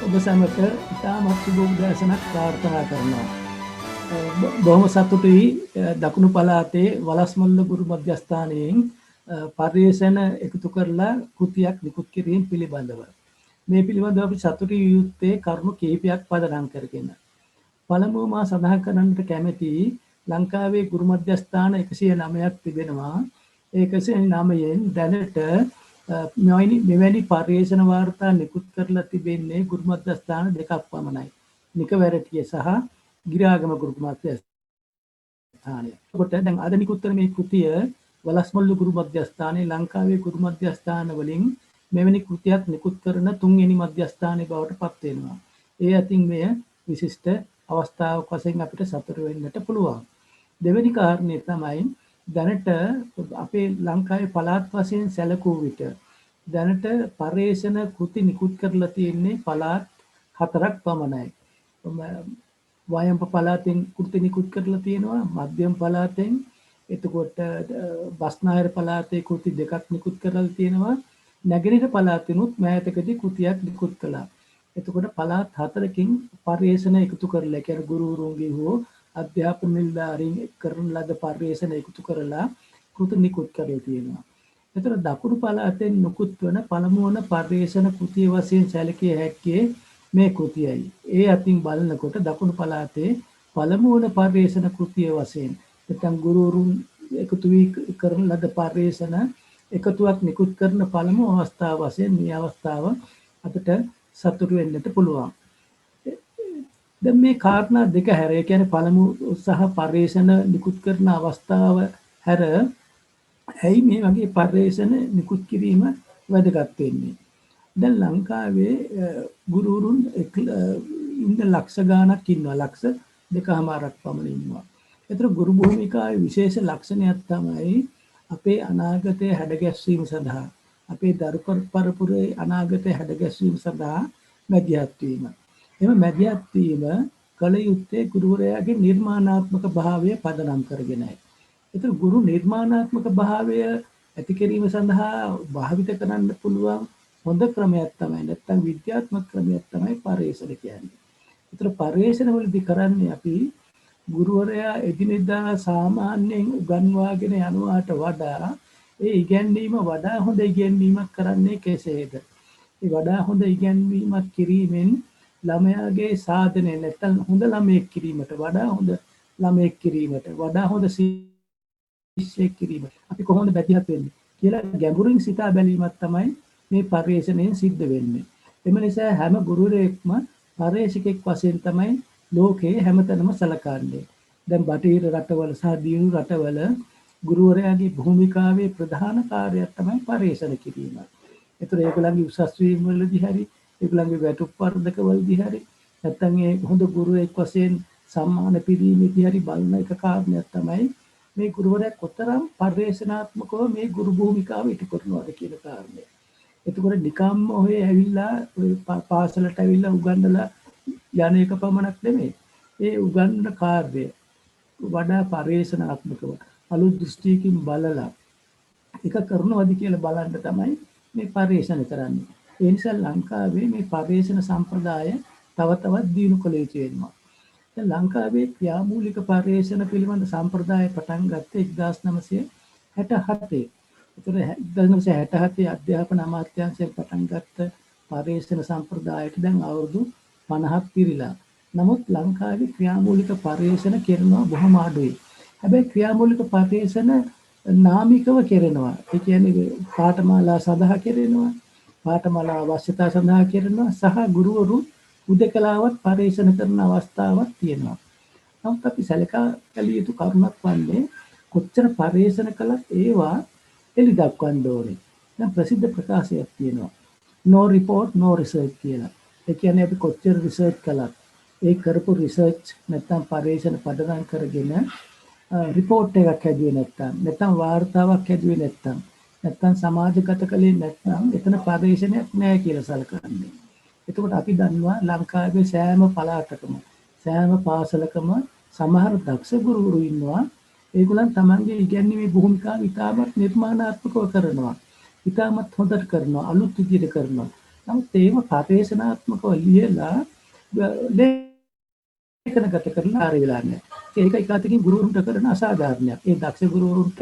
ඔබ සැමට ඉතාමත් සුබ උදෑසනක් ප්‍රාර්ථනා කරනවා. බොහොම සතුටුයි දකුණු පළාතේ වලස්මල්ල ගුරු මධ්‍යස්ථානයෙන් පර්යේෂණ එකතු කරලා කෘතියක් නිකුත් කිරීම පිළිබඳව. මේ පිළිබඳව අපි සතුටු යුත්තේ කරුණු කිහිපයක් පදනම් කරගෙන. පළමුව මා සඳහන් කරන්නට කැමැතියි ලංකාවේ ගුරු මධ්‍යස්ථාන 109ක් තිබෙනවා. ඒ 109න් දැනට මෙවැනි පර්යේෂණ වාර්තා නිකුත් කරලා තිබෙන්නේ ගුරු මධ්‍යස්ථාන 2ක් පමණයි. නිකවැරටිය සහ ගිරාගම ගුරු මධ්‍යස්ථානය. කොට දැන් අද නිකුත් කරන මේ කෘතිය වලස්මල්ලු ගුරු මධ්‍යස්ථානයේ ලංකාවේ ගුරු මධ්‍යස්ථාන වලින් මෙවැනි කෘතියක් නිකුත් කරන තුන්වෙනි මධ්‍යස්ථානයේ බවට පත් වෙනවා. ඒ අතින් මෙය විශිෂ්ට අවස්ථාවක් වශයෙන් අපිට සතුටු වෙන්නට පුළුවන්. දෙවෙනි කාරණේ තමයි දැනට අපේ ලංකාවේ පළාත් වශයෙන් සැලකූ විට දැනට පර්යේෂණ කෘති නිකුත් කරලා තියෙන්නේ පළාත් 4ක් පමණයි. වයඹ පළාතෙන් කෘති නිකුත් කරලා තියෙනවා, මධ්‍යම පළාතෙන්, එතකොට බස්නාහිර පළාතේ කෘති 2ක් නිකුත් කරලා තියෙනවා, නැගෙනහිර පළාතෙනුත් මෑතකදී කෘතියක් නිකුත් කළා. එතකොට පළාත් 4කින් පර්යේෂණ එකතු කරලා, කියන්නේ ගුරුවරුන්ගේ හෝ අධ්‍යාපන නිලධාරීන් කරන ලද පර්යේෂණ එකතු කරලා කෘති නිකුත් කරලා තියෙනවා. එතකොට දකුණු පළාතෙන් නිකුත් වන පළමු වන පර්යේෂණ කෘතිය වශයෙන් සැලකිය හැක්කේ මේ කෘතියයි. ඒ අතින් බලනකොට දකුණු පළාතේ පළමු වන පර්යේෂණ කෘතිය වශයෙන් නැත්නම් ගුරුවරුන් එකතු වී කරන ලද පර්යේෂණ එකතුවක් නිකුත් කරන පළමු අවස්ථාව වශයෙන් මේ අවස්ථාව අපිට සතුටු වෙන්නට පුළුවන්. දැන් මේ කාරණා දෙක හැර, ඒ කියන්නේ පළමු සහ පර්යේෂණ නිකුත් කරන අවස්ථාව හැර ඇයි මේ වගේ පර්යේෂණ නිකුත් කිරීම වැදගත් වෙන්නේ? දැන් ලංකාවේ ගුරුවරුන් ඉන්න ලක්ෂ ගාණක් ඉන්නවා. ලක්ෂ 2.5ක් පමණ ඉන්නවා. ඒතර ගුරු භූමිකාවේ විශේෂ ලක්ෂණයක් තමයි අපේ අනාගතය හැඩගැස්වීම සඳහා, අපේ දරු පරපුරේ අනාගතය හැඩගැස්වීම සඳහා මැදිහත් වීම. එම මැදිහත් වීම කල යුත්තේ ගුරුවරයාගේ නිර්මාණාත්මක භාවය පදනම් කරගෙනයි. ඒතර ගුරු නිර්මාණාත්මක භාවය ඇති කිරීම සඳහා භාවිත කරන්න පුළුවන් හොඳ ක්‍රමයක් තමයි, නැත්නම් විද්‍යාත්මක ක්‍රමයක් තමයි පර්යේෂණ කියන්නේ. ඒතර පර්යේෂණ වලදී කරන්නේ අපි ගුරුවරයා එදිනෙදා සාමාන්‍යයෙන් උගන්වාගෙන යනවාට වඩා ඒ ඉගැන්වීම වඩා හොඳ ඉගැන්වීමක් කරන්නේ කෙසේද? ඒ වඩා හොඳ ඉගැන්වීමක් කිරීමෙන් ළමයාගේ සාධනය, නැත්නම් හොඳ ළමයෙක් කිරීමට, වඩා හොඳ ළමයෙක් කිරීමට, වඩා හොඳ ශිෂ්‍යයෙක් කිරීමට අපි කොහොමද බැතිහත් වෙන්නේ කියලා ගැඹුරින් සිතා බැලීමක් තමයි මේ පර්යේෂණයෙන් සිද්ධ වෙන්නේ. එම නිසා හැම ගුරුවරයෙක්ම පර්යේෂකෙක් වශයෙන් තමයි ලෝකයේ හැමතැනම සැලකන්නේ. දැන් බටහිර රටවල සහ දියුණු රටවල ගුරුවරයාගේ භූමිකාවේ ප්‍රධාන කාර්යයක් තමයි පර්යේෂණ කිරීම. ඒතර ඒගොල්ලන්ගේ උසස් වීම වලදී හරි, ඒගොල්ලන්ගේ වැටුප් වර්ධක වලදී හරි, නැත්නම් ඒ හොඳ ගුරුවෙක් වශයෙන් සම්මාන පිරීමේදී හරි බලන එක කාරණයක් තමයි මේ ගුරුවරයා කොතරම් පර්යේෂණාත්මකව මේ ගුරු භූමිකාව ඉටු කරනවද කියන කාරණය. එතකොට නිකම්ම ඔය ඇවිල්ලා ඔය පාසලට ඇවිල්ලා උගන්වලා යන එක පමණක් නෙමෙයි. ඒ උගන්වන කාර්යය වඩා පර්යේෂණාත්මකව අලුත් දෘෂ්ටියකින් බලලා එක කරනවද කියලා බලන්න තමයි මේ පර්යේෂණ කරන්නේ. ඒ නිසා ලංකාවේ මේ පර්යේෂණ සම්ප්‍රදාය තව තවත් දියුණු කළ යුතු වෙනවා. දැන් ලංකාවේ ක්‍රියාමූලික පර්යේෂණ පිළිබඳ සම්ප්‍රදාය පටන් ගත්තේ 1967. ඒතර 1967 අධ්‍යාපන අමාත්‍යාංශයෙන් පටන් ගත්ත පර්යේෂණ සම්ප්‍රදායට දැන් අවුරුදු 50ක් පිරීලා. නමුත් ලංකාවේ ක්‍රියාමූලික පර්යේෂණ කරනවා බොහොම අඩුයි. හැබැයි ක්‍රියාමූලික පර්යේෂණ නාමිකව කරනවා. ඒ කියන්නේ පාඨමාලා සඳහා කරනවා, පාඨමාලා අවශ්‍යතා සඳහා කරනවා, සහ ගුරුවරු උදකලාවත් පර්යේෂණ කරන අවස්ථාවක් තියෙනවා. නමුත් අපි සැලකා බැලිය යුතු කරුණක් වන්නේ කොච්චර පර්යේෂණ කළත් ඒවා එලි දක්වන්න ඕනේ. දැන් ප්‍රසිද්ධ ප්‍රකාශයක් තියෙනවා. no report no research කියලා. ඒ කියන්නේ අපි කොච්චර රිසර්ච් කළත් ඒ කරපු රිසර්ච් නැත්නම් පර්යේෂණ පදනම් කරගෙන රිපෝට් එකක් හැදුවේ නැත්නම් වාර්තාවක් හැදුවේ නැත්නම් සමාජගත කළේ නැත්නම් එතන පර්යේෂණයක් නැහැ කියලා සැලකන්නේ. එතකොට අපි දන්නවා ලංකාවේ සෑම පළාතකම, සෑම පාසලකම සමහර දක්ෂ ගුරුවරු ඉන්නවා. ඒගොල්ලන් තමන්ගේ ඉගැන්වීමේ භූමිකාව ඉතාමත් නිර්මාණාත්මකව කරනවා. ඉතාමත් හොඳට කරනවා, අලුත් විදිහට කරනවා. නමුත් ඒව පරිේශනාත්මකව ලියලා ලේඛනගත කරලා ආරි වෙලා නැහැ. ඒක එකwidehatකින් ගුරුවරුන්ට කරන අසාධාරණයක්. ඒ දක්ෂ ගුරුවරුන්ට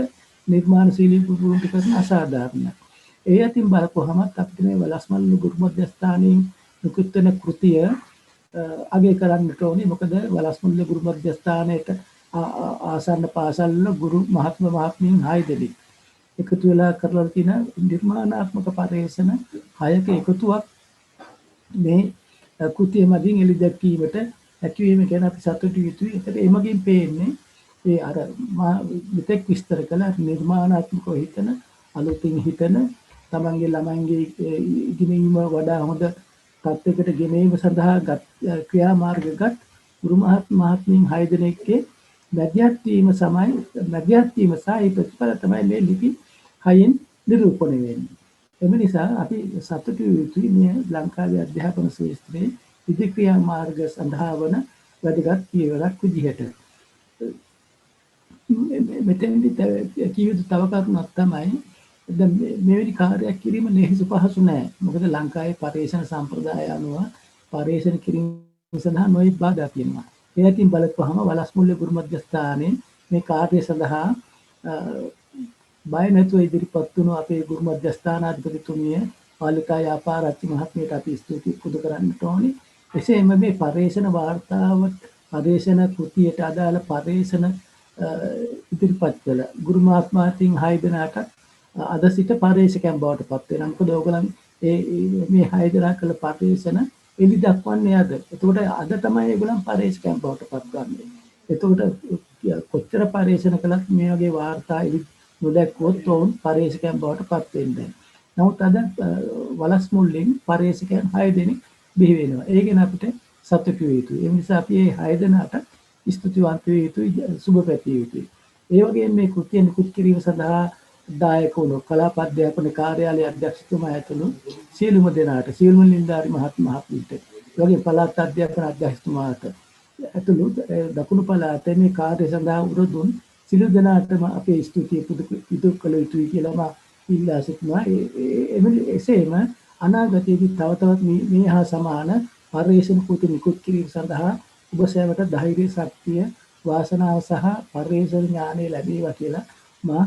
නිර්මාණශීලී ගුරුවරුන්ට කරන අසාධාරණයක්. ඒ අතින් බලපුවහම අපිට මේ වලස්මල්ලු ගුරු මධ්‍යස්ථානයේ නිකුත් වෙන කෘතිය අගය කරන්නට ඕනේ. මොකද වලස්මල්ලු ගුරු මධ්‍යස්ථානයේට ආසන්න පාසල්වල ගුරු මහත්මීන් 6 දෙනෙක් එකතු වෙලා කරලා තියෙන නිර්මාණාත්මක පරිශ්‍රණ 6ක එකතුවක් මේ කෘතිය මගින් එළි දැක්වීමට හැකියවීම ගැන අපි සතුටු යුතුයි. ඒකට එමගින් පේන්නේ ඒ අර මෙතෙක් විස්තර කළ නිර්මාණාත්මකව හිතන අලුතින් හිතන තමන්ගේ ළමයින්ගේ ඉගෙනීම වඩා හොඳ තත්යකට ගෙනීම සඳහා ක්‍රියාමාර්ගගත් ගුරු මහත්මීන් 6 දෙනෙක්ගේ මැදිහත් වීම සහ ප්‍රතිඵල තමයි මේ ලිපි 6න් නිරූපණය වෙන්නේ. එම නිසා අපි සතුටු යුතුයි මේ ලංකාවේ අධ්‍යාපන ශාස්ත්‍රයේ ඉදි ක්‍රියාමාර්ග සඳහා වන වැදගත් පියවරක් විදිහට. මෙතෙන්දි කිය යුතු තව කරුණක් තමයි දැන් මෙවැනි කාර්යයක් කිරීම ලෙහෙසි පහසු නෑ. මොකද ලංකාවේ පරිශන සම්ප්‍රදාය අනුව පරිශන කිරීම සඳහා නොයෙක් බාධා තියෙනවා. ඒ අතින් බලපුවහම වලස්මුල්ල ගුරු මධ්‍යස්ථානයේ මේ කාර්ය සඳහා බය නැතුව ඉදිරිපත් වුණු අපේ ගුරු මධ්‍යස්ථානාධිපතිතුමිය පාලිකා යාපාරච්චි මහත්මියට අපි ස්තුති පුද කරන්නට ඕනේ. එසේම මේ පරිශන වාර්තාව පරිශන කෘතියට අදාළ පරිශන ඉදිරිපත් කළ ගුරු මහත්මයාටින් 6 දෙනාට අද සිට පරිශකයන් බවට පත් වෙනවා. මොකද ඕගොල්ලන් මේ 6 දෙනා කළ පරිශන එලි දක්වන්නේ අද. එතකොට අද තමයි ඒගොල්ලන් පරිශකයන් බවට පත් ගන්නේ. එතකොට කොච්චර පරිශන කළත් මේ වගේ වාර්තා එලි නොදැක්වුවොත් ඔවුන් පරිශකයන් බවට පත් වෙන්නේ නැහැ. නමුත් අද වලස්මුල්ලෙන් පරිශකයන් 6 දෙනෙක් බිහි වෙනවා. ඒ ගැන අපිට සතුටු වෙ යුතුයි. ඒ නිසා අපි මේ 6 දෙනාට ස්තුතිවන්ත වෙ යුතුයි, සුබ පැතිය යුතුයි. ඒ වගේම මේ කෘතිය නිකුත් කිරීම සඳහා දායක වුණු කලාප අධ්‍යාපන කාර්යාලයේ අධ්‍යක්ෂතුමා ඇතුළු සියලුම දෙනාට, සියලුම නිලධාරි මහත්මීන්ට, ඒ වගේම පළාත් අධ්‍යාපන අධ්‍යක්ෂතුමාට ඇතුළු දකුණු පළාතේ මේ කාර්ය සඳහා උරදුන් සියලු දෙනාටම අපේ ස්තුතිය පුද කළ යුතුයි කියලා මම ඉල්ලා සිටිනවා. එසේම අනාගතයේදී තව තවත් මේ හා සමාන පරිශන කෘති නිකුත් කිරීම සඳහා ඔබ සෑමට ධෛර්ය, ශක්තිය, වාසනාව සහ පරිශන ඥානය ලැබේවා කියලා මම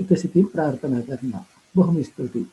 ඉතසිතින් ප්‍රාර්ථනා කරනවා. බොහොම ස්තුතියි.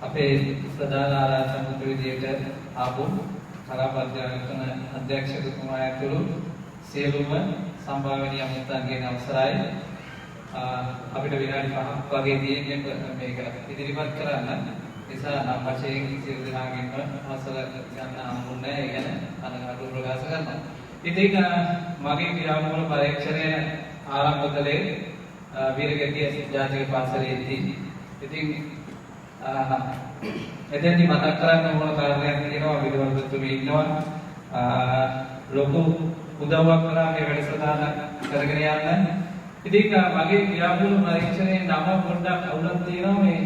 අපේ ප්‍රධාන ආරාධනා විදියට ආපු කලාපද්‍යායතන අධ්‍යක්ෂකතුමා ඇතුළු සියලුම සම්භාවනීය අමුත්තන්ගේ අවසරයි අපිට විනාඩි 5ක් වගේ තියෙන්නේ මේක ඉදිරිපත් කරන්න. නිසා නම් වශයෙන් සියලු දෙනාගෙන්ම අවසර ගන්න හම්බුනේ. ඒ ගැන අනුගාමී ප්‍රකාශ කරනවා. ඉතින් මගේ ක්‍රියාමූල පරීක්ෂණය ආරම්භ කළේ වීරගතිය ජාතික පාසලේදී. ඉතින් එතෙන්දි මතක් කරන්න ඕන කාරණයක් තියෙනවා. විදුහල්පතිතුමී ඉන්නවා. ලොකු උදව්වක් කරා මේ වැඩසටහන කරගෙන යන්න. ඉතින් මගේ ව්‍යාපෘත පරීක්ෂණයේ නම පොඩ්ඩක් අවුලක් තියෙනවා මේ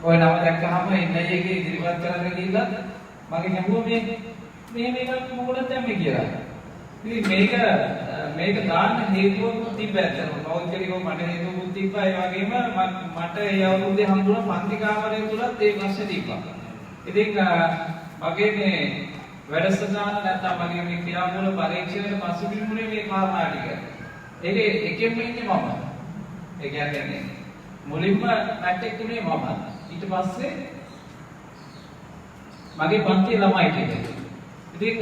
ඔය නම දැක්කහම එන්නේ එකේ ඉදිරිපත් කරන්න ගිහිල්ලා මගේ හැමෝම මේක මොකටද දැම්මේ කියලා. ඉතින් මේක දාන්න හේතුවක් තිබ්බා ඇත්තටම. පෞද්ගලිකව මට හේතුවක් තිබ්බා. ඒ වගේම මට ඒ අවුරුද්දේ හම්බුණා පන්ති කාමරය තුලත් ඒ ප්‍රශ්නේ තිබ්බා. ඉතින් මගේ මේ වැඩසටහන නැත්නම් මගේ මේ ක්‍රියාමූල පරීක්ෂණයට පසුබිමුනේ මේ කාරණා ටික. ඒකේ එකෙන්ම ඉන්නේ මම. ඒ කියන්නේ මුලින්ම මැට්ටෙක් උනේ මම. ඊට පස්සේ මගේ පන්තියේ ළමයි ටික. ඉතින්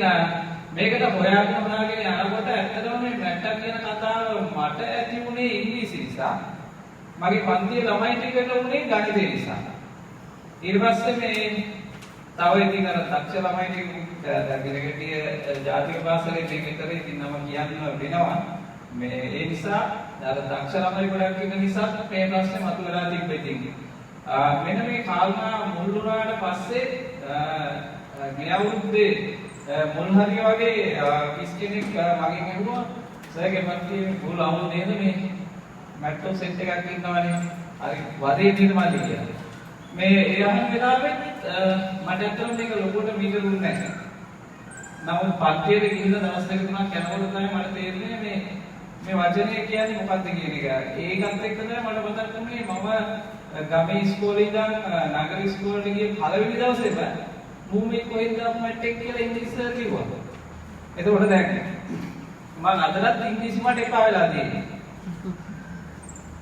මේකට හොයාගෙන යනකොට ඇත්තටම මේ මැට්ටක් කියන කතාව මට ඇති වුණේ ඉංග්‍රීසි නිසා. මගේ පන්තියේ ළමයි ටිකට උනේ ගණිතය නිසා. ඊට පස්සේ මේ තව ඉතින් අර දක්ෂ ළමයි ටික දැන් ජාතික භාෂාවේ මේ විතර ඉතින් නම කියන්න වෙනවා. මේ ඒ නිසා අර දක්ෂ ළමයි ගොඩක් ඉන්න නිසා මේ ප්‍රශ්නේ මතුවලා තිබෙන්නේ. මෙන්න මේ කාරණා මුල් වුණාට පස්සේ මේ අවුරුද්දේ මුල් හරිය වගේ කිස් කෙනෙක් මගෙන් ඇහුවා සර්ගේ මන්තියේ මුල් අවුරුද්දේද මේ මැට්ටෝ සෙට් එකක් ඉන්නවනේ හරි වදේ තියෙන මල්ලි කියලා. මේ ඒ අහන වෙලාවෙත් මට අතන මේක ලොකුට මීටරුන්නේ නැහැ. නමුත් පන්තියේ ගිහිල්ලා දවස් දෙක තුනක් යනකොට තමයි මට තේරෙන්නේ මේ වචනේ කියන්නේ මොකක්ද කියන එක. ඒකත් එක්ක තමයි මට මතක් වුණේ මම ගමේ ඉස්කෝලේ ඉඳන් නගර ඉස්කෝලේට ගිය පළවෙනි දවසේම මූමේ කොහෙන්ද මැට්ටෙක් කියලා ඉංග්‍රීසි කිව්වා. එතකොට දැන් මම අදටත් ඉංග්‍රීසි මට එපා වෙලා තියෙන්නේ.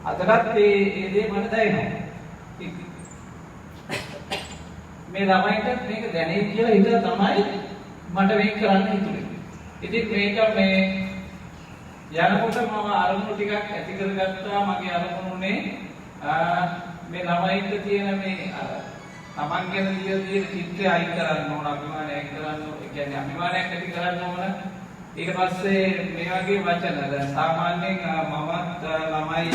අදටත් ඒ දේ මට දැනෙනවා. මේ ළමයින්ට මේක දැනෙයි කියලා හිතලා තමයි මට මේක කරන්න හිතුනේ. ඉතින් මේක මේ යනකොට මම අරමුණු ටිකක් ඇති කරගත්තා. මගේ අරමුණුනේ මේ ළමයින්ට තියෙන මේ අර තමන් ගැන තියෙන චිත්‍රය අයින් කරන්න ඕන, අභිමානය අයින් කරන්න ඕන. ඒ කියන්නේ අභිමානයක් ඇති කරන්න ඕන. ඊට පස්සේ මේ වගේ වචන දැන් සාමාන්‍යයෙන් මමත් ළමයි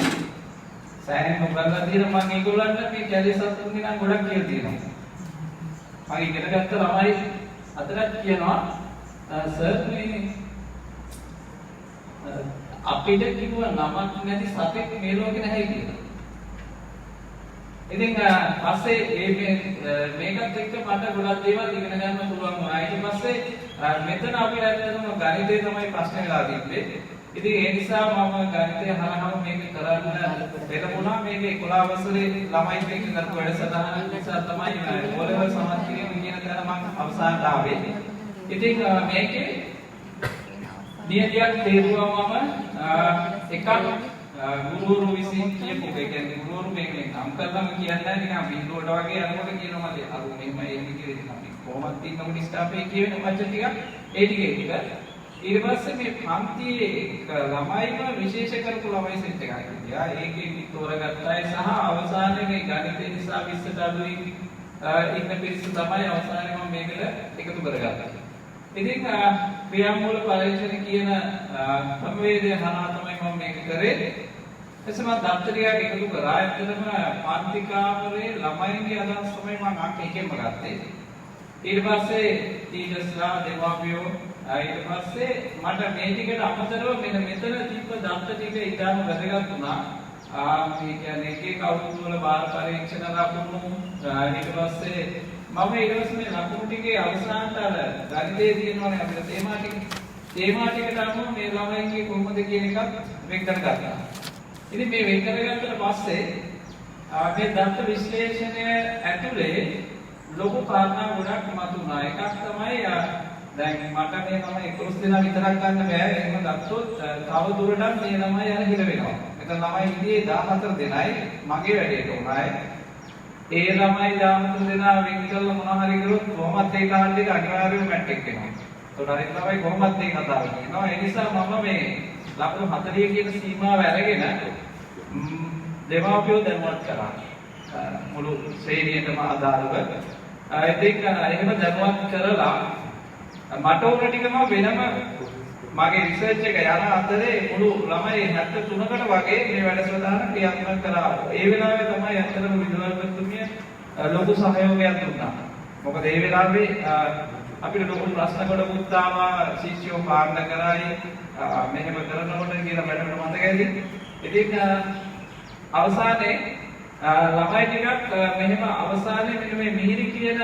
සෑහෙන උගන්ලා තියෙන මම ඒගොල්ලන්ට මේ කැලේ සතුන් ගැන ගොඩක් කියලා තියෙනවා. මම ඉගෙන ගත්ත ළමයි අතරත් කියනවා සර් මේ අපිට කිව්ව නමක් නැති සතෙක් මේ ලෝකේ නැහැ කියලා. ඉතින් පස්සේ මේකත් එක්ක මට ගොඩක් දේවල් ඉගෙන ගන්න පුළුවන් වුණා. ඊට පස්සේ මෙතන අපිට ඇත්තටම ගණිතය තමයි ප්‍රශ්නේ වෙලා තිබ්බේ. ඉතින් ඒ නිසා මම ගණිතය හරහාම මේක කරන්න පෙළඹුණා. මේක 11 වසරේ ළමයි එක්ක කරපු වැඩසටහන නිසා තමයි ඕලෙවල් සමත් කිරීම කියන තැන මම අවසානට ආවේ. ඉතින් මේකේ නියතියක් තේරුවා මම එකක් ගුරුවරු විසින් කියපු එක. කියන්නේ ගුරුවරු මේකෙන් නම් කරලම කියන්නේ නිකන් බින්දුවට වගේ අරමුණ කියනවා මත. අර මෙහෙම එන්නේ කියලා අපි කොහොමද තින්නම ස්ටාෆ් එකේ කියන වචන ටික ඒ ටික ඊට පස්සේ මේ පන්තියේ ළමයිම විශේෂ කරපු ළමයි සෙට් එකක් හිටියා. ඒකෙන් තෝරගත්තයි සහ අවසානයේ මේ ගණිතය නිසා 20ට අඩුයි ඉන්න පිරිස තමයි අවසානයේ මම මේකට එකතු කරගත්තා. ඉතින් ක්‍රියාමූල පරීක්ෂණ කියන ක්‍රමවේදය හරහා තමයි මම මේක කරේ. එසම දප්තරියක් එකතු කරා. ඇත්තටම පන්ති කාමරේ ළමයින්ගේ අදහස් තමයි මම අංක එකෙන්ම ගත්තේ. ඊට පස්සේ ටීචර්ස්ලා දෙමාපියෝ ඊට පස්සේ මට මේ ටිකට අමතරව මෙන්න මෙතන තිබ්බ දත්ත ටික ඉතාම වැදගත් වුණා. මේ කියන්නේ එක අවුරුදු වල බාර පරීක්ෂණ ලකුණු ඊට පස්සේ මම ඊට පස්සේ මේ ලකුණු ටිකේ අවසානට අර ගණිතයේ තියෙනවනේ අපිට තේමා ටිකට අනුව මේ ළමයින්ගේ කොහොමද කියන එකත් වෙන් කරගත්තා. ඉතින් මේ වෙන් කරගත්තට පස්සේ මේ දත්ත විශ්ලේෂණය ඇතුලේ ලොකු කාරණා ගොඩක් මතුණා. එකක් තමයි දැන් මට මේ මම 11 දෙනා විතරක් ගන්න බෑ. එහෙම ගත්තොත් තව දුරටත් මේ ළමයි යන හිර වෙනවා. එතන ළමයි ඉන්නේ 14 දෙනයි මගේ වැඩේට උනායි. ඒ ළමයි 14 දෙනා වෙන් කරලා මොනවා හරි කරොත් කොහොමද ඒ කාණ්ඩේක අනිවාර්යයෙන්ම මැට්ටෙක් වෙනවා. ඒතකොට අනිත් ළමයි කොහොමද මේ කතාව කියනවා. ඒ නිසා මම මේ ලකුණු 40 කියන සීමාව අරගෙන දෙමාපියෝ දැනුවත් කරා. මුළු ශ්‍රේණියටම අදාළව. ඉතින් එහෙම දැනුවත් කරලා මට ඕන ටිකම වෙනම මගේ රිසර්ච් එක යන අතරේ මුළු ළමයි 73කට වගේ මේ වැඩසටහන ක්‍රියාත්මක කරා. ඒ වෙලාවේ තමයි ඇත්තටම විදුහල්පතිතුමිය ලොකු සහයෝගයක් දුන්නා. මොකද ඒ වෙලාවේ අපිට ලොකු ප්‍රශ්න කොටකුත් ආවා ශිෂ්‍යෝ පාන්න කරයි මෙහෙම කරනකොට කියලා වැඩට මතකයිද? ඉතින් අවසානයේ ළමයි ටිකක් මෙහෙම අවසානයේ මෙන්න මේ මිහිරි කියන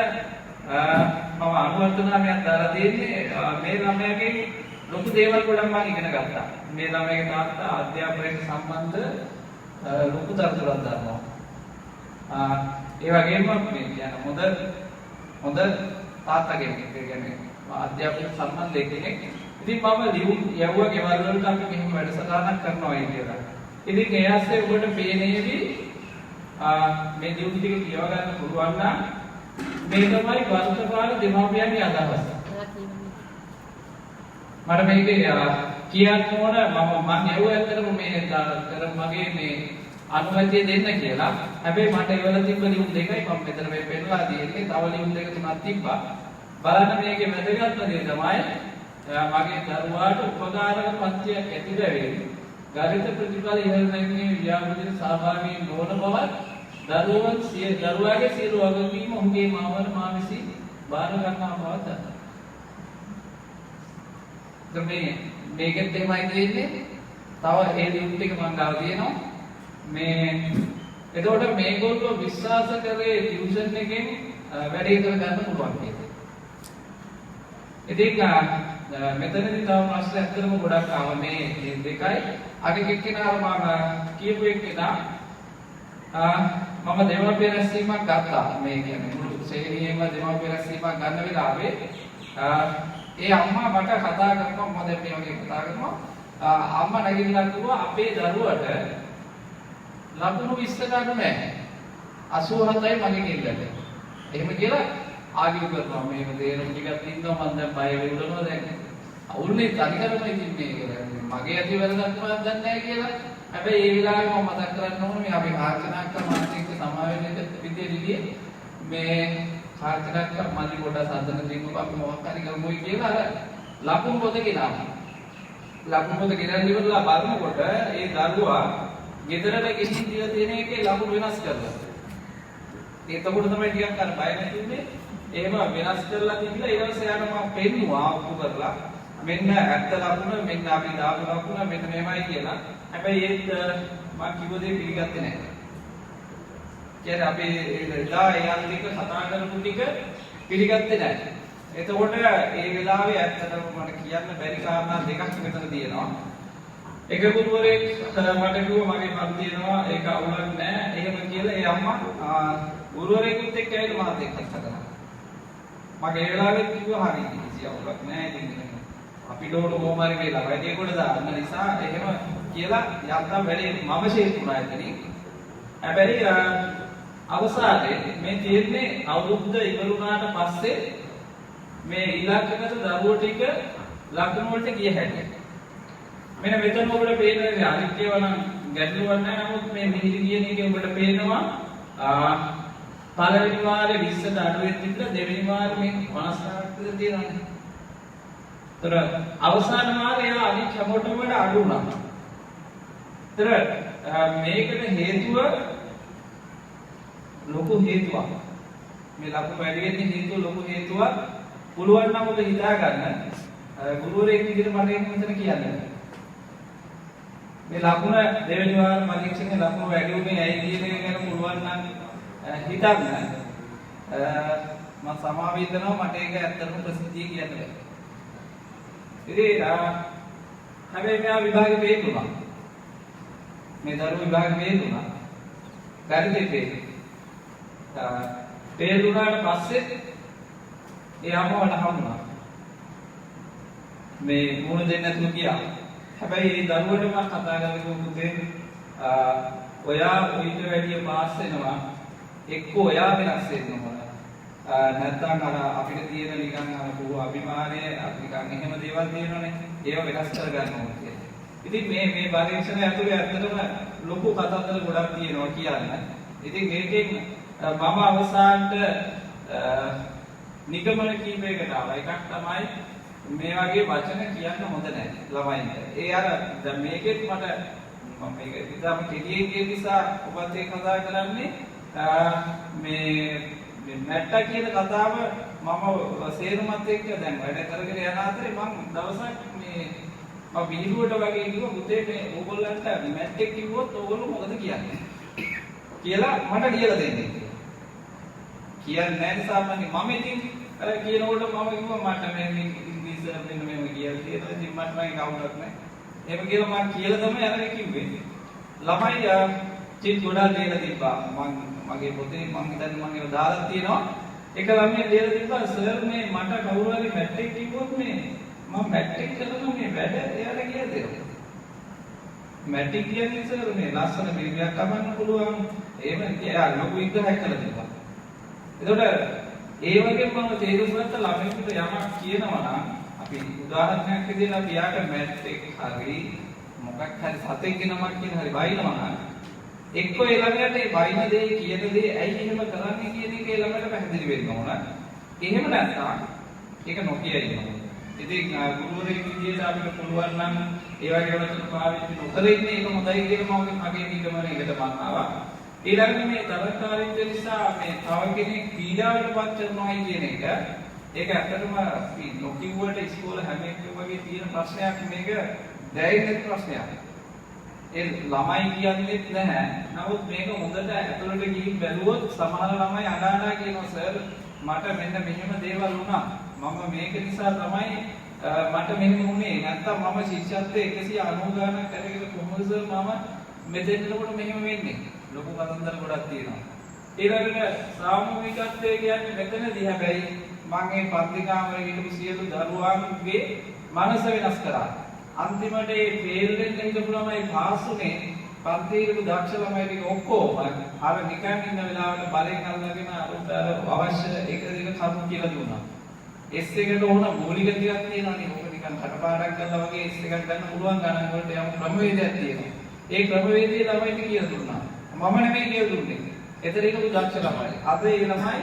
මම අනුවර්තනාවක් දාලා තියෙන්නේ මේ ළමයාගේ ලොකු දේවල් ගොඩක් මම ඉගෙන ගත්තා. මේ ළමයාගේ තාත්තා අධ්‍යාපනයට සම්බන්ධ ලොකු තත්ත්වයක් දානවා. ඒ වගේම මේ කියන හොඳ තාත්තා කෙනෙක් කියන්නේ අධ්‍යාපනයට සම්බන්ධ කෙනෙක්. ඉතින් මම යවුවා ගෙවල් වලට අපි මෙහෙම වැඩසටහනක් කරනවා කියලා. ඉතින් ඒ ඇස්සේ ඔබට පේනේවි මේ ලියුම් ටික කියව ගන්න පුළුවන් නම් මේ තමයි වර්තමාන දෙමාපියන්ගේ අදහස. මට මේක කියන්න ඕන මම යවුවා ඇත්තටම මේ මගේ මේ අනුමැතිය දෙන්න කියලා. හැබැයි මට ඒවල තිබ්බ ලියුම් දෙකයි මම මෙතන මේ පෙන්නලා දෙන්නේ. තව ලියුම් දෙක තුනක් තිබ්බා. බලන්න මේකේ වැදගත්ම දේ තමයි මගේ දරුවාට උපකාරක පත්‍යක් ඇති බැවින් ගණිත ප්‍රතිඵල ඉහළ නැගීමේ ව්‍යාපෘතියට සහභාගී නොවන බව දරුවාගේ සියලු වගකීම් ඔහුගේ මාවර මා විසින් බාර ගන්නා බව දන්නවා. මේකෙත් එහෙමයි තියෙන්නේ. තව ඒ ලියුම් ටික මම ගාව තියෙනවා. එතකොට මේගොල්ලෝ විශ්වාස කරේ ටියුෂන් එකෙන් වැඩේ කරගන්න පුළුවන් කියලා. ඉතින් මෙතනදී තව ප්‍රශ්න ඇත්තටම ගොඩක් ආවා මේ දෙකයි. අනික එක්කෙනා මම කියපු එක්කෙනා මම දෙමාපිය රැස්වීමක් ගත්තා. මේ කියන්නේ මුළු ශේරියෙම දෙමාපිය රැස්වීමක් ගන්න වෙලාවේ ඒ අම්මා මට කතා කරනවා මම දැන් මේ වගේ කතා කරනවා. අම්මා නැගිටලා කිව්වා අපේ දරුවට ලකුණු 20 ගන්න නැහැ. 87යි මගේ කෙල්ලට. එහෙම කියලා ආගිය කරනවා මේක තේරුම් ටිකක් ඉන්නවා මම දැන් බය වෙවුලනවා දැන්. අවුල්නේ තනිකරම ඉතින් මේක මගේ ඇති වැරද්දක් මම දන්නේ නැහැ කියලා. හැබැයි ඒ වෙලාවේ මම මතක් කරන්න ඕනේ මේ අපි ආර්චනාක්ක මානසික සමාවෙන්නේ විදිහේ මේ ආර්චනාක්ක මල්ලි පොඩක් සම්දන දෙන්නකෝ අපි මොකක් හරි කරමුයි කියලා අර ලකුණු පොත ගෙනාවා. ලකුණු පොත ගෙනල්ලා ඉවරලා බලනකොට ඒ දරුවා ගෙදරට ගෙනින් දීලා තියෙන එකේ ලකුණු වෙනස් කරලා. එතකොට තමයි ටිකක් අර බය නැතුනේ. එහෙම වෙනස් කරලා තිබිලා ඊට පස්සේ යනවා මම පෙන්නුවා ඔප්පු කරලා. මෙන්න ඇත්ත ලකුණ මෙන්න අපි දාපු ලකුණ මෙන්න මෙහෙමයි කියලා. හැබැයි ඒත් මම කිව්ව දේ පිළිගත්තේ නැහැ. කියන්නේ අපි එදා ඒ අන්තික කතා කරපු ටික පිළිගත්තේ නැහැ. එතකොට ඒ වෙලාවේ ඇත්තටම මට කියන්න බැරි කාරණා දෙකක් මෙතන තියෙනවා. එක ගුරුවරයෙක් මට කිව්වා මගේ පන් තියෙනවා ඒක අවුලක් නැහැ. එහෙම කියලා ඒ අම්මා ගුරුවරයෙකුත් එක්ක ඇවිල්ලා මාත් එක්ක කතා කරා. මගේ ඒ වෙලාවෙත් කිව්වා හරි කිසි අවුලක් නැහැ ඉතින් අපිට ඕන කොහොමරි වෙලා වැඩේ කොට දාන්න නිසා එහෙම කියලා යන්තම් වැඩේ මම ෂේප් වුණා එතනින්. හැබැයි අවසානයේ මේ තියෙන්නේ අවුරුද්ද ඉවරුණාට පස්සේ මේ ඉලක්කගත දරුවෝ ටික ලකුණු වලට ගිය හැටි. මෙන්න මෙතන ඔබට පේනවා අනිත්‍යව නම් ගැටලුවක් නැහැ. නමුත් මේ මිහිරි කියන එකේ ඔබට පේනවා පළවෙනි වාරේ 20ට අඩුවෙන් තිබිලා දෙවෙනි වාරේ මේ 58ට තියෙනවානේ. ତර අවසාන වාරේ අනිත් හැමෝටම වඩා අඩු වුණා. තර මේකට හේතුව ලොකු හේතුවක්. මේ ලකුණු වැඩි වෙන්නේ හේතුව ලොකු හේතුවක්. පුළුවන් නම් ඔබ හිතා ගන්න. ගුරුවරයෙක් විදිහට මට ඒක මෙතන කියන්න. මේ ලකුණ දෙවෙනි වාර පරීක්ෂණයේ ලකුණු වැඩි වුණේ ඇයි කියන එක ගැන පුළුවන් නම් හිතන්න. මම සමාව හිතනවා මට ඒක ඇත්තටම ප්‍රසිද්ධිය කියන්න බැහැ. ඉතින් හැබැයි මෙයා විභාගේ වේදුනා. මේ දරුවෝ විභාගේ වේදුනා. ගණිතේ වේදුනාට පස්සේ එයාම වඩ හම්බුණා. මේ මුණ දෙන්න නැතුව ගියා. හැබැයි ඒ දරුවට මම කතා කරලා පුතේ ඔයා ඊට වැඩිය පාස් වෙනවා එක්ක ඔයා වෙනස් වෙන්න ඕන. නැත්නම් අර අපිට තියෙන නිකන් අර බොහෝ අභිමානය නිකන් එහෙම දේවල් තියෙනවනේ. ඒව වෙනස් කරගන්න ඕනේ කියලා. ඉතින් මේ පරීක්ෂණ ඇතුලේ ඇත්තටම ලොකු කතාන්දර ගොඩක් තියෙනවා කියන්න. ඉතින් මේකෙන් මම අවසානට නිගමන කීපයකට ආවා. එකක් තමයි මේ වගේ වචන කියන්න හොඳ නැහැ ළමයින්ට. ඒ අර දැන් මේකෙත් මට මම මේක ඉතාලම කෙටියෙන් කියන නිසා ඔබත් ඒක කතා කරන්නේ මේ මැට්ටා කියන කතාව මම සේරුමත් එක්ක දැන් වැඩ කරගෙන යන අතරේ මම දවසක් මේ මම විහිළුවට වගේ කිව්වා පුතේ මේ ඕගොල්ලන්ට මැට් එක කිව්වොත් ඕගොල්ලෝ මොකද කියන්නේ කියලා මට ලියලා දෙන්න කියලා. කියන්නේ නැහැ සාමාන්‍ය මම ඉතින් කියනකොට මම කිව්වා මට මේ ඉංග්‍රීසි මෙන්න මේව කියලා තියෙනවා. ඉතින් මට නම් කවුරුත් නැහැ. එහෙම කියලා මම කියලා තමයි අරගෙන කිව්වේ. ළමයි චිත් ගොඩාක් දෙලා තිබ්බා. මගේ පොතේ මම හිතන්නේ මම ඒක දාලා තියෙනවා. එක ළමයා දෙලා තිබ්බා සර් මේ මට කවුරු හරි මැට් එක කිව්වොත් මේ මම මැට් එක කරනවා මේ වැඩ එයාලා කියලා දෙනවා. මැට් එක කියන්නේ සර් මේ ලස්සන බිල්ඩයක් කමන්න පුළුවන්. එහෙම එයා ලොකු විග්‍රහයක් කරලා තිබ්බා. එතකොට ඒ වගේම මම තේරුම් ගත්ත ළමයෙකුට යමක් කියනවා නම් අපි උදාහරණයක් විදිහට අපි යාට මැට් එක හරි මොකක් හරි සතෙක් නමක් කියන හරි බයිනවා නම් එක්ක ඒ ළමයාට ඒ බයින දේ කියන දේ ඇයි එහෙම කරන්නේ කියන එක ඒ ළමයාට පැහැදිලි වෙන්න ඕන. එහෙම නැත්නම් ඒක නොකිය ඉන්නවා. ඉතින් ගුරුවරයෙක් විදිහට අපිට පුළුවන් නම් ඒ වගේ වචන පාවිච්චි නොකර ඉන්නේ ඒක හොඳයි කියලා මගේ නිගමනයකට මම ආවා. ඊළඟට මේ තරකාරීත්වය නිසා මේ තව කෙනෙක් පීඩාවටපත් කරනවායි කියන එක ඒක ඇත්තටම නොකියුවට ඉස්කෝලේ හැම එකම වගේ තියෙන ප්‍රශ්නයක් මේක දැනෙන ප්‍රශ්නයක්. ඒ ළමයි කියන්නේ නැහැ. නමුත් මේක හොඳට ඇතුළට ගිහින් බැලුවොත් සමහර ළමයි අඬා කියනවා සර් මට මෙන්න මෙහෙම දේවල් වුණා. මම මේක නිසා තමයි මට මෙහෙම වුණේ. නැත්තම් මම ශිෂ්‍යත්වයේ 190 ගණන් කරගෙන කොහොමද සර් මම මෙතෙන් එනකොට මෙහෙම වෙන්නේ. ලොකු කතන්දර ගොඩක් තියෙනවා. ඊළඟට සාමූහිකත්වය කියන්නේ මෙතනදී හැබැයි මම මේ පන්ති කාමරේ ඉඳපු සියලු දරුවන්ගේ මනස වෙනස් කරා. අන්තිමට ඒ ෆේල් වෙන්න හිටපු ළමයි පාස් උනේ පන්තියේ දක්ෂ ළමයි ටික ඔක්කොම අර නිකන් ඉන්න වෙලාවට බලෙන් අල්ලගෙන අරුත් අවශ්‍ය එක දෙක කරුණු කියලා දුන්නා. S එකට ඕන මූලික ටිකක් තියෙනවානේ. ඕක නිකන් කටපාඩම් කරලා වගේ S එකක් ගන්න පුළුවන් ගණන් වලට යම් ක්‍රමවේදයක් තියෙනවා. ඒ ක්‍රමවේදය ළමයින්ට කියලා දුන්නා. මම නෙමෙයි කියලා දුන්නේ. එතරින් දක්ෂ ළමයි. අද ඒ ළමයි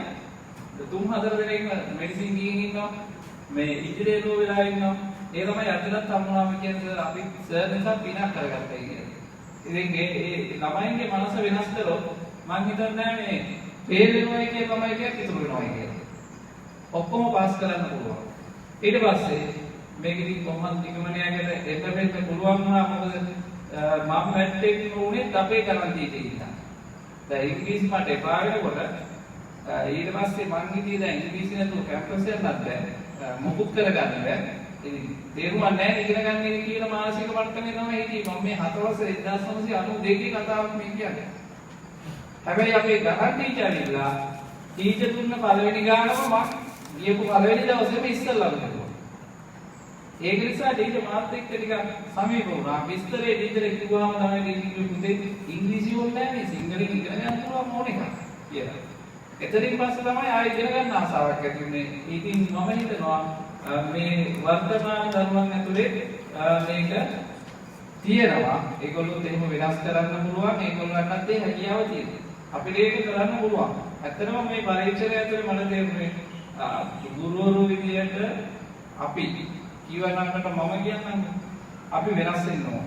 තුන් හතර දෙනෙක් මෙඩිසින් ගිහින් ඉන්නවා. මේ ඉංජිනේරුවෝ වෙලා ඉන්නවා. ඒ තමයි අදලත් හම්බුනාම කියන්නේ අපි සර් නිසා පිනක් කරගත්තා කියන්නේ. ඉතින් ඒ ළමයින්ගේ මනස වෙනස් කරොත් මම හිතන්නේ මේ ෆේල් වෙනවා කියන ළමයි කියත් ඉතුරු වෙනවා කියලා. ඔක්කොම පාස් කරන්න පුළුවන්. ඊට පස්සේ මේකෙදි කොහොමද නිගමනයකට එන්න පුළුවන් වුණා මොකද මම මැට්‍රික් නුනේ අපේ කරන්තියේ ඉඳලා. දැන් ඉංග්‍රීසි මට එපා වෙනකොට ඊට පස්සේ මං හිතියේ දැන් ඉංග්‍රීසි නැතුව කැම්පස් එකක් නැත්නම් මොකුත් කරගන්න බෑ. ඉතින් තේරුම් නැහැ ඉගෙන ගන්න ඉන්නේ කියන මානසික මට්ටමේ තමයි හිටියේ. මම මේ 7 වසරේ 1992 කතාවක් මේ කියන්නේ. හැබැයි අපේ ගහන් ටීචර් ඉල්ලා ටීචර් දුන්න පළවෙනි ගානම මම ගියපු පළවෙනි දවසේම ඉස්සෙල්ලාම කරුවා. ඒක නිසා ටීචර් මාත් එක්ක ටිකක් සමීප වුණා. විස්තරේ ටීචර් කිව්වම තමයි පුතේ ඉංග්‍රීසි ඕනේ නැහැ මේ සිංහලෙන් ඉගෙන ගන්න පුළුවන් ඕන එකක් කියලා. එතනින් පස්සේ තමයි ආයෙ ඉගෙන ගන්න ආසාවක් ඇති වුනේ. ඉතින් මම හිතනවා මේ වර්තමාන ධර්මයන් ඇතුලේ මේක තියෙනවා. ඒගොල්ලොත් එහෙම වෙනස් කරන්න පුළුවන්. ඒගොල්ලන්ටත් ඒ හැකියාව තියෙනවා. අපිට ඒක කරන්න පුළුවන්. ඇත්තටම මේ පරීක්ෂණය ඇතුලේ මම තේරුනේ ගුරුවරු විදියට අපි කියවන්නකට මම කියන්නම් අපි වෙනස් වෙන්න ඕන.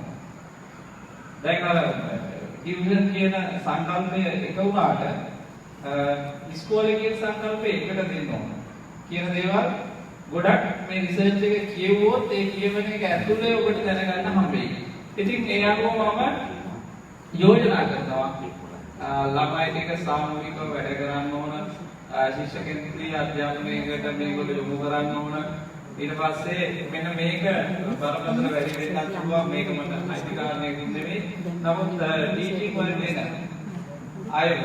දැන් අර ඉවිෂන් කියන සංකල්පය එක වුණාට ඉස්කෝලේ කියන සංකල්පය එකට දෙන්න ඕන. කියන දේවල් ගොඩක් මේ රිසර්ච් එක කියවුවොත් ඒ කියවන එක ඇතුලේ ඔබට දැනගන්න හම්බෙයි. ඉතින් ඒ අනුව මම යෝජනා කරනවා ළමයි ටික සාමූහිකව වැඩ කරන්න ඕන. ශිෂ්‍ය කේන්ද්‍රීය අධ්‍යාපනයකට මේගොල්ලෝ යොමු කරන්න ඕන. ඊට පස්සේ මෙන්න මේක බරපතල වැඩි වෙන්නත් පුළුවන්. මේක මට අයිතිකාරණයකින් නෙමෙයි. නමුත් ටීචින් වලට එන අයව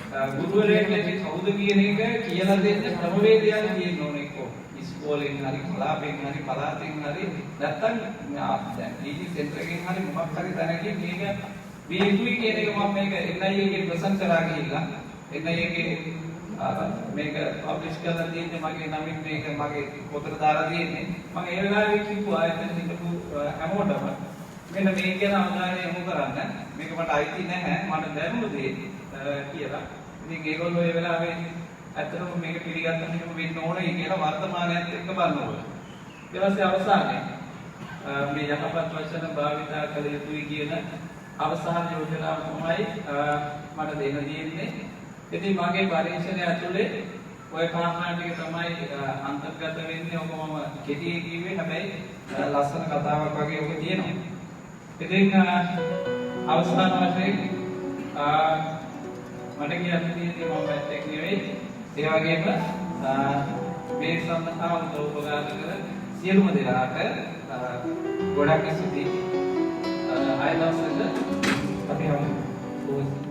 ගුරුවරයෙක් නැති කවුද කියන එක කියලා දෙන්න ක්‍රමවේදයක් තියෙන්න ඕනේ එක්ක. ඉස්කෝලෙන් හරි කලාපෙන් හරි පළාතෙන් හරි නැත්තම් දැන් ටීචි සෙන්ටර් එකෙන් හරි මොකක් හරි තැනකින් මේක වේදුයි කියන එක මම මේක NIA එකේ ප්‍රසන් කරා ගිහිල්ලා NIA එකේ මේක පබ්ලිෂ් කරලා තියෙන්නේ මගේ නමින් මේක මගේ පොතට දාලා තියෙන්නේ. මම ඒ වෙලාවේ කිව්වා එතන හිටපු හැමෝටම මෙන්න මේ කියන අවධානය යොමු කරන්න. මේක මට අයිති නැහැ. මට දැනුණු දේ කියලා. ඉතින් ඒගොල්ලෝ ඒ වෙලාවේ ඇත්තටම මේක පිළිගත්තම එහෙම වෙන්න ඕනේ කියලා වර්තමානයත් එක්ක බලනකොට. ඊට පස්සේ අවසානයේ මේ යහපත් වචන භාවිතා කළ යුතුයි කියන අවසාන යෝජනාව තමයි මට දෙන්න තියෙන්නේ. ඉතින් මගේ පරීක්ෂණය ඇතුලේ ඔය කාරණා ටික තමයි අන්තර්ගත වෙන්නේ. ඔක මම කෙටියෙන් කිව්වේ. හැබැයි ලස්සන කතාවක් වගේ ඔක තියෙනවා. ඉතින් අවසාන වශයෙන් මට කියන්න තියෙන්නේ මම පැත්තෙන් නෙවෙයි. ඒ වගේම මේ සඳහා උපකාර කර සියලුම දෙනාට ගොඩක් ස්තුතියි. අයදවසක අපි හමු.